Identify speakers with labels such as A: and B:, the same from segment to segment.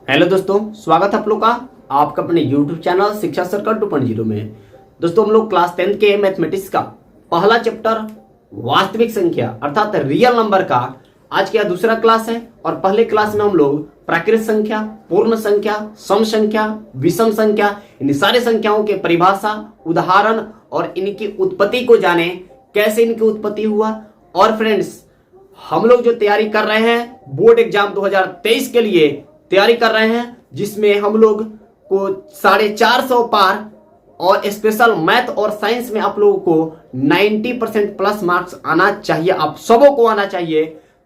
A: Hello दोस्तों, स्वागत है आप लोग का आपका अपने YouTube चैनल शिक्षा सर्कल 2.0 में। दोस्तों हम लोग क्लास 10 के मैथमेटिक्स का पहला चैप्टर वास्तविक संख्या अर्थात रियल नंबर का आज का दूसरा क्लास है। और पहले क्लास में हम लोग प्राकृत संख्या, पूर्ण संख्या, सम संख्या, विषम संख्या, इन सारे संख्याओं के परिभाषा, उदाहरण और इनकी उत्पत्ति को जाने, कैसे इनकी उत्पत्ति हुआ। और फ्रेंड्स, हम लोग जो तैयारी कर रहे हैं बोर्ड एग्जाम 2023 के लिए तैयारी कर रहे हैं, जिसमें हम लोग को 450 पार और स्पेशल मैथ और साइंस में आप लोगों को 90% प्लस मार्क्स आना चाहिए, आप सबों को आना चाहिए।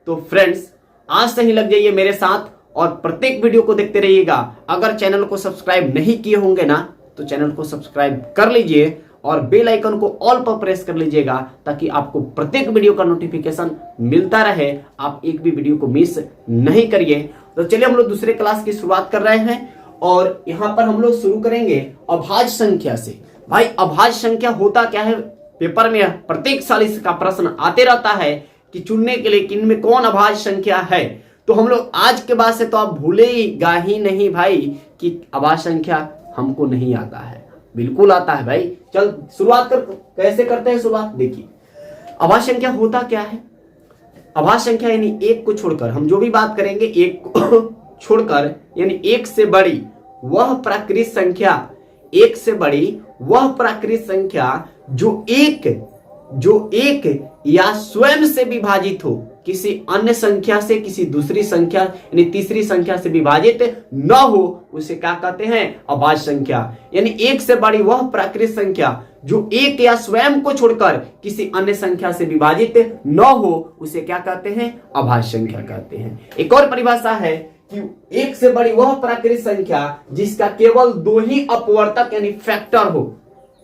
A: तो फ्रेंड्स, आज से ही लग जाइए मेरे साथ और प्रत्येक वीडियो को देखते रहिएगा। अगर चैनल को सब्सक्राइब नहीं किए होंगे ना, तो चैनल को सब्सक्राइब कर लीजिए और बेल आइकन को ऑल पर प्रेस कर लीजिएगा, ताकि आपको प्रत्येक वीडियो का नोटिफिकेशन मिलता रहे, आप एक भी वीडियो को मिस नहीं करिए। तो चलिए हम लोग दूसरे क्लास की शुरुआत कर रहे हैं और यहाँ पर हम लोग शुरू करेंगे अभाज्य संख्या से। भाई, अभाज्य संख्या होता क्या है? पेपर में प्रत्येक साल इसका प्रश्न आते रहता है कि चुनने के लिए कि इनमें कौन अभाज्य संख्या है। तो हम लोग आज के बाद से तो आप भूलेगा ही नहीं भाई कि अभाज्य संख्या हमको नहीं आता है, बिल्कुल आता है भाई। चल शुरुआत कर, कैसे करते हैं शुरुआत, देखिए। अभाज्य संख्या होता क्या है? अभाज्य संख्या यानी एक को छोड़कर, हम जो भी बात करेंगे एक को छोड़कर, यानी एक से बड़ी वह प्राकृत संख्या, एक से बड़ी वह प्राकृत संख्या जो एक या स्वयं से विभाजित हो, किसी अन्य संख्या से, किसी दूसरी संख्या यानी तीसरी संख्या से विभाजित न हो, उसे क्या कहते हैं? अभाज्य संख्या। यानी एक से बड़ी वह प्राकृत संख्या जो एक या स्वयं को छोड़कर किसी अन्य संख्या से विभाजित न हो, उसे क्या कहते हैं? अभाज्य संख्या कहते हैं। एक और परिभाषा है कि एक से बड़ी वह प्राकृत संख्या जिसका केवल दो ही अपवर्तक यानी फैक्टर हो,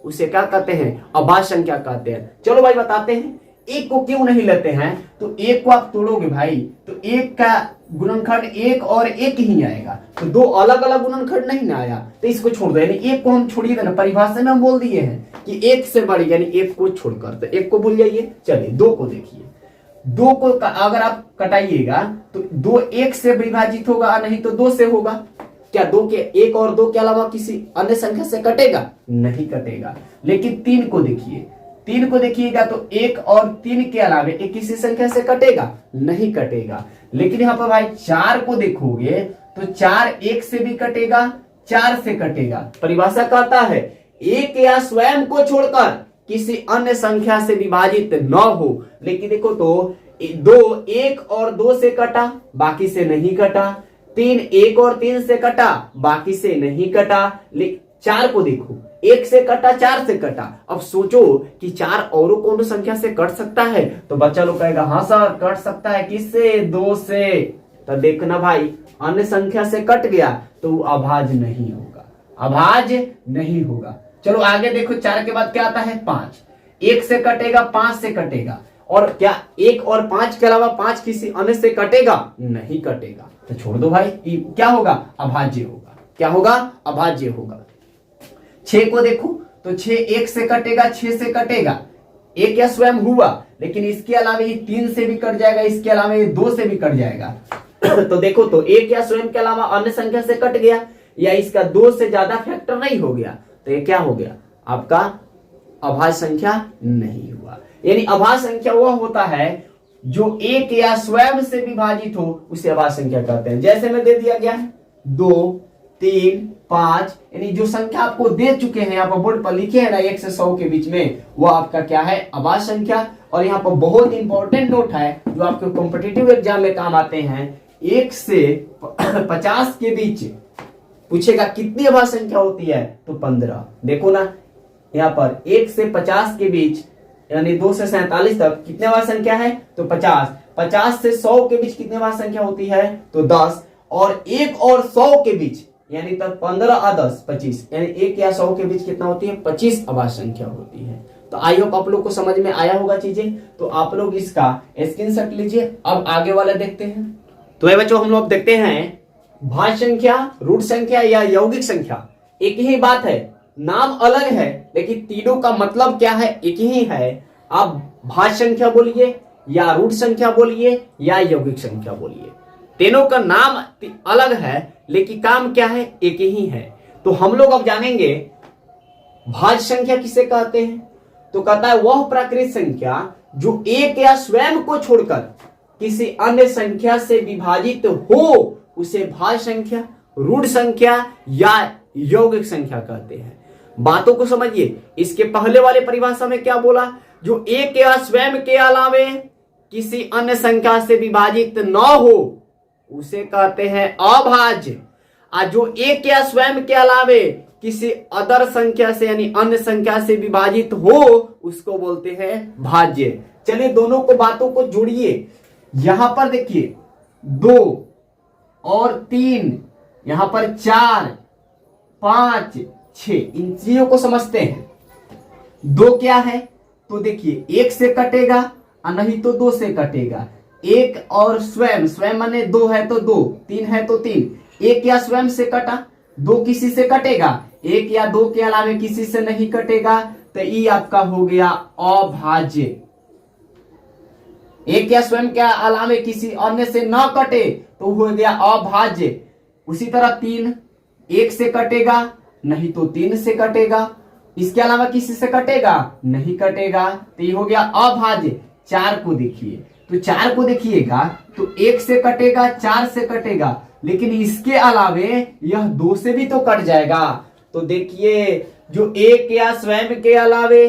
A: उसे क्या कहते हैं? अभाज्य संख्या कहते हैं। चलो भाई बताते हैं, एक को क्यों नहीं लेते हैं? तो एक को आप तोड़ोगे भाई तो एक का गुणनखंड एक और एक ही आएगा, तो दो अलग अलग गुणनखंड नहीं ना आया, तो इसको छोड़ दो। यानी एक को हम छोड़िए ना, परिभाषा में हम बोल दिए हैं कि एक से बड़ी, यानी एक को छोड़कर, तो एक को भूल जाइए। चलिए दो को देखिए, दो को अगर आप कटाइएगा तो दो एक से विभाजित होगा, नहीं तो दो से होगा। क्या दो के, एक और दो के अलावा किसी अन्य संख्या से कटेगा? नहीं कटेगा। लेकिन तीन को देखिए, तीन को देखिएगा तो एक और तीन के अलावा एक किसी संख्या से कटेगा? नहीं कटेगा। लेकिन यहाँ पर भाई चार को देखोगे तो चार एक से भी कटेगा, चार से कटेगा। परिभाषा कहता है एक या स्वयं को छोड़कर किसी अन्य संख्या से विभाजित न हो। लेकिन देखो तो दो एक और दो से कटा, बाकी से नहीं कटा। तीन एक और तीन से कटा, बाकी से नहीं कटा। लेकिन चार को देखो, एक से कटा, चार से कटा। अब सोचो कि चार और कौन संख्या से कट सकता है? तो बच्चा लोग कहेगा हाँ सर कट सकता है, किससे? दो से। तो देखना भाई, अन्य संख्या से कट गया तो अभाज्य नहीं होगा, अभाज्य नहीं होगा। चलो आगे देखो, चार के बाद क्या आता है? पांच। एक से कटेगा, पांच से कटेगा। और क्या एक और पांच के अलावा पांच किसी अन्य से कटेगा? नहीं कटेगा। तो छोड़ दो भाई, क्या होगा? अभाज्य होगा। क्या होगा? अभाज्य होगा। छह को देखो तो छह एक से कटेगा, छह से कटेगा। एक या स्वयं हुआ, लेकिन इसके अलावा ये तीन से भी कट जाएगा, इसके अलावा ये दो से भी कट जाएगा। तो देखो तो एक या स्वयं के अलावा अन्य संख्या से कट गया, या इसका दो से ज्यादा फैक्टर नहीं हो गया, तो ये क्या हो गया? आपका अभाज्य संख्या नहीं हुआ। यानी अभाज्य संख्या वह होता है जो एक या स्वयं से विभाजित हो, उसे अभाज्य संख्या कहते हैं। जैसे में दे दिया गया है 2, 3, 5, यानी जो संख्या आपको दे चुके हैं, यहाँ पर बोर्ड पर लिखे हैं ना 1 से 100 के बीच में, वो आपका क्या है? अभाज्य संख्या। और यहाँ पर बहुत इंपॉर्टेंट नोट है जो आपके कॉम्पिटिटिव एग्जाम में काम आते हैं। 1 से 50 के बीच पूछेगा कितनी अभाज्य संख्या होती है? तो 15। देखो ना यहाँ पर 1 से 50 के बीच यानी 2 से 47 तक कितने अभाज्य संख्या है? तो 50। 50 से 100 के बीच कितने अभाज्य संख्या होती है? तो 10। और 1 और 100 के बीच यानी तक 15 और 10 25, यानी 1 या 100 के बीच कितना होती है? 25 अभाज्य संख्या होती है। तो आई होप आप लोग को समझ में आया होगा चीजें। तो आप लोग इसका स्क्रीनशॉट लीजिए। अब आगे वाला देखते हैं। तो ये बच्चों, हम लोग देखते हैं भाज्य संख्या, रूट संख्या या यौगिक संख्या। एक ही बात है, नाम अलग है, लेकिन तीनों का मतलब क्या है? एक ही है। आप भाज्य संख्या बोलिए या रूट संख्या बोलिए या यौगिक संख्या बोलिए, तीनों का नाम अलग है, लेकिन काम क्या है, एक ही है। तो हम लोग अब जानेंगे भाज्य संख्या किसे कहते हैं। तो कहता है वह प्राकृत संख्या जो एक या स्वयं को छोड़कर किसी अन्य संख्या से विभाजित हो उसे भाज्य संख्या, ऋण संख्या या यौगिक संख्या कहते हैं। बातों को समझिए। इसके पहले वाले परिभाषा में क्या बोला, जो एक या स्वयं के अलावे किसी अन्य संख्या से विभाजित न हो उसे कहते हैं अभाज्य। और जो एक या स्वयं के अलावे किसी अदर संख्या से यानी अन्य संख्या से विभाजित हो उसको बोलते हैं भाज्य। चलिए दोनों को बातों को जोड़िए। यहां पर देखिए 2 और 3, यहां पर 4, 5, 6, इन चीजों को समझते हैं। 2 क्या है, तो देखिए 1 से कटेगा और नहीं तो 2 से कटेगा। 1 और स्वयं, स्वयं माने 2 है तो 2, 3 है तो 3। 1 या स्वयं से कटा, 2 किसी से कटेगा, 1 या 2 के अलावे किसी से नहीं कटेगा, तो ये आपका हो गया अभाज्य। 1 या स्वयं के अलावे किसी अन्य से न कटे तो हो गया अभाज्य। उसी तरह 3, 1 से कटेगा नहीं तो 3 से कटेगा, इसके अलावा किसी से कटेगा नहीं कटेगा, तो ये हो गया अभाज्य। 4 को देखिए, तो 4 को देखिएगा तो 1 से कटेगा, 4 से कटेगा, लेकिन इसके अलावे यह 2 से भी तो कट जाएगा। तो देखिए जो 1 या स्वयं के अलावे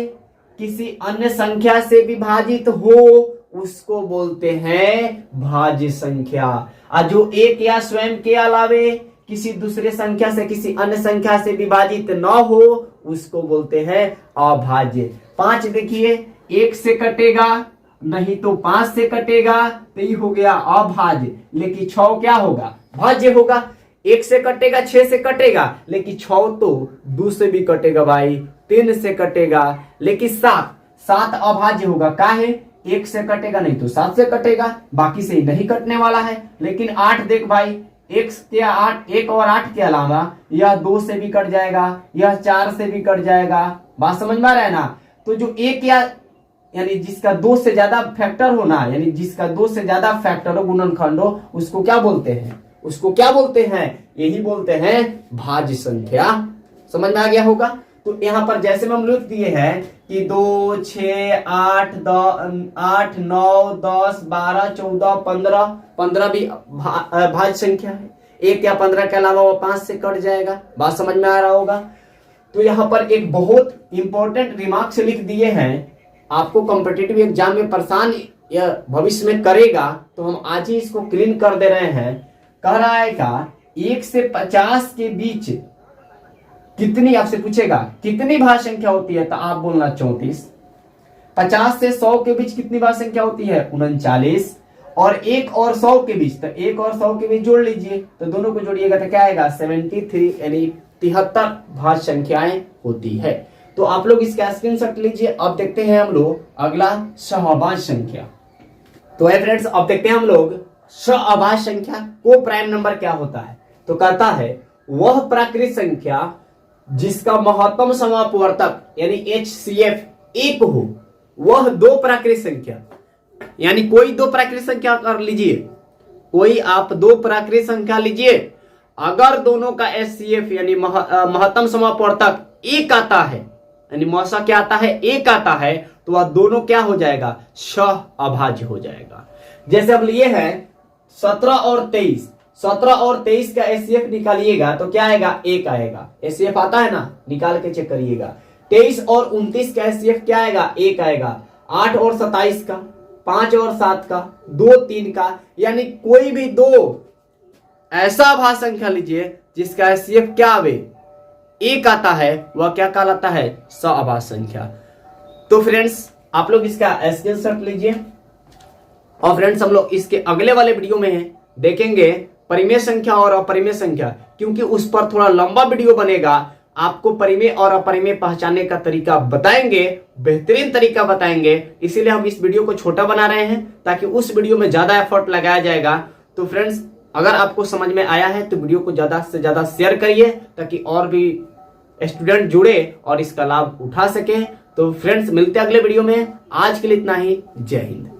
A: किसी अन्य संख्या से विभाजित हो उसको बोलते हैं भाज्य संख्या। और जो 1 या स्वयं के अलावे किसी दूसरे संख्या से किसी अन्य संख्या से विभाजित न हो उसको बोलते हैं अभाज्य। 5 देखिए, 1 से कटेगा नहीं तो 5 से कटेगा, तो ये हो गया अभाज्य। लेकिन 6 क्या होगा, भाज्य होगा। 1 से कटेगा, 6 से कटेगा, लेकिन 6 तो 2 से भी कटेगा भाई, 3 से कटेगा। लेकिन 7 अभाज्य होगा। का है, 1 से कटेगा नहीं तो 7 से कटेगा, बाकी से नहीं कटने वाला है। लेकिन 8 देख भाई, 1 और 8 के अलावा यह 2 से भी कट जाएगा, यह 4 से भी कट जाएगा। बात समझ में आ रहा है ना। तो जो 1 या यानी जिसका 2 से ज्यादा फैक्टर होना, यानी जिसका 2 से ज्यादा फैक्टर हो, गुणनखंड हो, उसको क्या बोलते हैं, उसको क्या बोलते हैं, यही बोलते हैं भाज्य संख्या। समझ में आ गया होगा। तो यहाँ पर जैसे हम लिख दिए हैं कि 2, 6, 8, 9, 10, 12, 14, 15 भी भाज्य संख्या है। 1 या 15 के अलावा वो 5 से कट जाएगा। बात समझ में आ रहा होगा। तो यहाँ पर एक बहुत इंपॉर्टेंट रिमार्क्स लिख दिए हैं, आपको कॉम्पिटिटिव एग्जाम में परेशान या भविष्य में करेगा, तो हम आज ही इसको क्लीन कर दे रहे हैं। कह रहा है का 1 से 50 के बीच कितनी, आपसे पूछेगा कितनी भाज्य संख्या होती है, तो आप बोलना 34। 50 से 100 के बीच कितनी भाज्य संख्या होती है, 39। और 1 और 100 के बीच, तो 1 और 100 के बीच जोड़ लीजिए, तो दोनों को जोड़िएगा तो क्या आएगा 73, यानी 73 भाज्य संख्याएं होती है। तो आप लोग इसका स्क्रीनशॉट लीजिए। अब देखते हैं हम लोग अगला सहअभाज्य संख्या। तो है फ्रेंड्स, अब देखते हैं हम लोग सहअभाज्य संख्या को प्राइम नंबर क्या होता है। तो कहता है वह प्राकृत संख्या जिसका महत्तम समापवर्तक यानी HCF 1 हो, वह 2 प्राकृत संख्या, यानी कोई 2 प्राकृत संख्या कर लीजिए, कोई आप 2 प्राकृत संख्या लीजिए, अगर दोनों का HCF यानी महत्तम समापवर्तक 1 आता है, यानी मौसा क्या आता है, 1 आता है, तो वह दोनों क्या हो जाएगा, सहअभाज्य हो जाएगा। जैसे अब लिए हैं 17 और 23, 17 और 23 का HCF निकालिएगा तो क्या आएगा, 1 आएगा। HCF आता है ना, निकाल के चेक करिएगा। 23 और 29 का HCF क्या आएगा, 1 आएगा। 8 और 27 का, 5 और 7 का, 2, 3 का, यानी कोई भी 2 ऐसा भाज्य संख्या लीजिए जिसका HCF क्या आवे, 1 आता है, वह क्या कहलाता है, सहअभाज्य संख्या। तो फ्रेंड्स आप लोग इसका स्क्रीनशॉट लीजिए। और फ्रेंड्स हम लोग इसके अगले वाले वीडियो में देखेंगे परिमेय संख्या और अपरिमेय संख्या, क्योंकि उस पर थोड़ा लंबा वीडियो बनेगा। आपको परिमेय और अपरिमेय पहचानने का तरीका बताएंगे, बेहतरीन तरीका बताएंगे। इसीलिए हम इस वीडियो को छोटा बना रहे हैं ताकि उस वीडियो में ज्यादा एफर्ट लगाया जाएगा। तो फ्रेंड्स अगर आपको समझ में आया है तो वीडियो को ज्यादा से ज्यादा शेयर करिए ताकि और भी स्टूडेंट जुड़े और इसका लाभ उठा सके। तो फ्रेंड्स मिलते हैं अगले वीडियो में। आज के लिए इतना ही। जय हिंद।